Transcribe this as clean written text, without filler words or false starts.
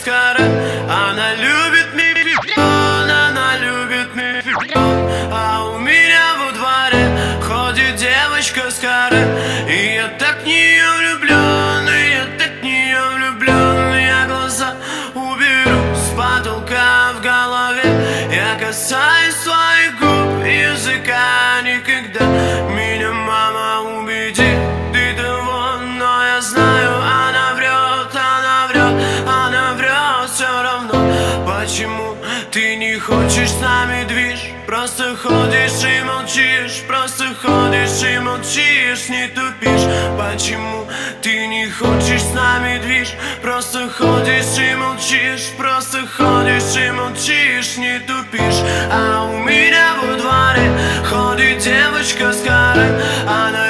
кара. Она любит мифион, она любит мифион. А у меня во дворе ходит девочка с кара. И я так в нее влюблен, и я так в нее влюблен. Я глаза уберу с потолка в голове. Я касаюсь своих губ, языка никогда. Меня мама убедит, ты того, но я знаю, она врет, она врет, она врет все равно. Почему ты не хочешь с нами движ? Просто ходишь и молчишь, просто ходишь и молчишь, не тупишь. Почему ты не хочешь с нами движ? Просто ходишь и молчишь, просто ходишь и молчишь, не тупишь. А у меня во дворе ходит девочка с карой. Она